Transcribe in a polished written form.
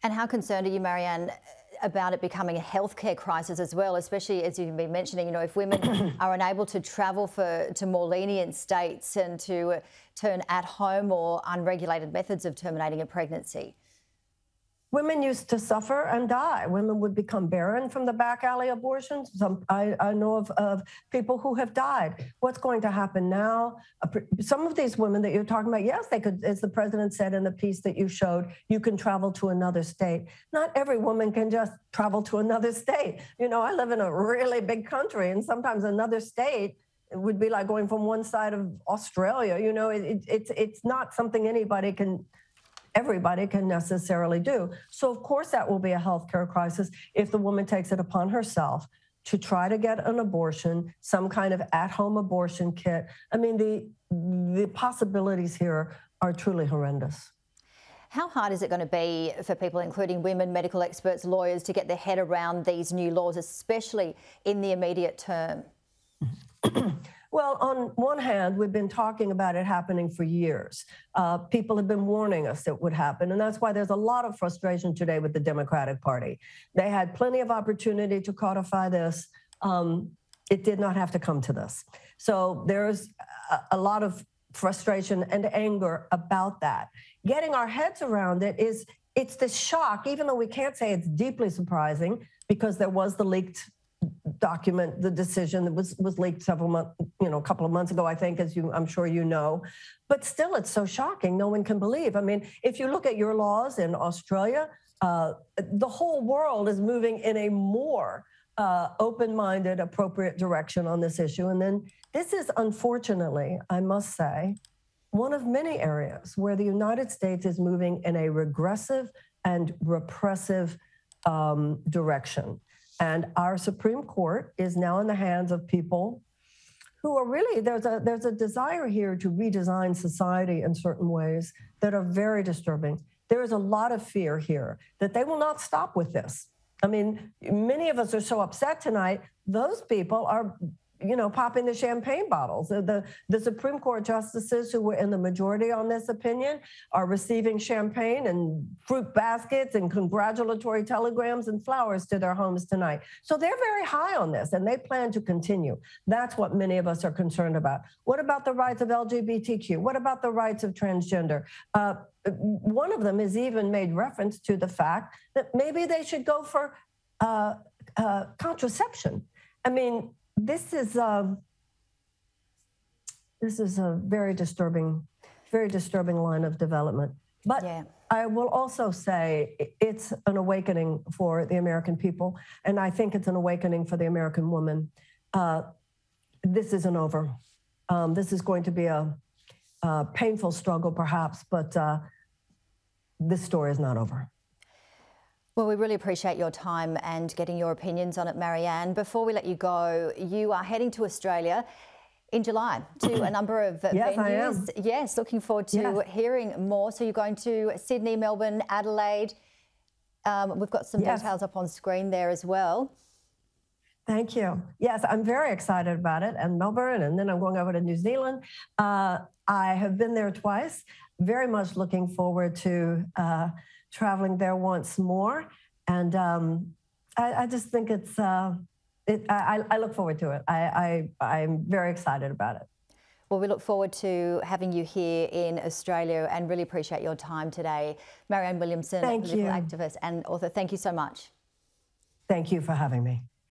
And how concerned are you, Marianne, about it becoming a healthcare crisis as well, especially as you've been mentioning, if women are unable to travel to more lenient states and to turn at home or unregulated methods of terminating a pregnancy? Women used to suffer and die. Women would become barren from the back alley abortions. I know of people who have died. What's going to happen now? Some of these women that you're talking about, yes, they could, as the president said in the piece that you showed, you can travel to another state. Not every woman can just travel to another state. I live in a really big country, and sometimes another state it would be like going from one side of Australia. It's not something everybody can necessarily do. So, of course, that will be a healthcare crisis if the woman takes it upon herself to try to get an abortion, some kind of at-home abortion kit. I mean, the possibilities here are truly horrendous. How hard is it going to be for people, including women, medical experts, lawyers, to get their head around these new laws, especially in the immediate term? Well, on one hand, we've been talking about it happening for years. People have been warning us it would happen, and that's why there's a lot of frustration today with the Democratic Party. They had plenty of opportunity to codify this. It did not have to come to this. So there's a lot of frustration and anger about that. Getting our heads around it it's the shock, even though we can't say it's deeply surprising because there was the leaked document, the decision that was leaked a couple of months ago, I think, I'm sure you know. But still, it's so shocking. No one can believe. I mean, if you look at your laws in Australia, the whole world is moving in a more open-minded, appropriate direction on this issue. And then this is, unfortunately, I must say, one of many areas where the United States is moving in a regressive and repressive direction. And our Supreme Court is now in the hands of people who are really, there's a desire here to redesign society in certain ways that are very disturbing. There is a lot of fear here that they will not stop with this. I mean, many of us are so upset tonight. Those people are, popping the champagne bottles. The Supreme Court justices who were in the majority on this opinion are receiving champagne and fruit baskets and congratulatory telegrams and flowers to their homes tonight. So they're very high on this, and they plan to continue. That's what many of us are concerned about. What about the rights of LGBTQ? What about the rights of transgender? One of them has even made reference to the fact that maybe they should go for contraception. I mean, this is a very disturbing line of development. But yeah. I will also say it's an awakening for the American people, and I think it's an awakening for the American woman. This isn't over. This is going to be a painful struggle, perhaps, but this story is not over. Well, we really appreciate your time and getting your opinions on it, Marianne. Before we let you go, you are heading to Australia in July to a number of yes, venues. I am. Yes, looking forward to hearing more. So you're going to Sydney, Melbourne, Adelaide. We've got some details up on screen there as well. Thank you. Yes, I'm very excited about it. And Melbourne, and then I'm going over to New Zealand. I have been there twice. Very much looking forward to traveling there once more. And I just think it's, I look forward to it. I'm very excited about it. Well, we look forward to having you here in Australia and really appreciate your time today. Marianne Williamson, political activist and author, thank you so much. Thank you for having me.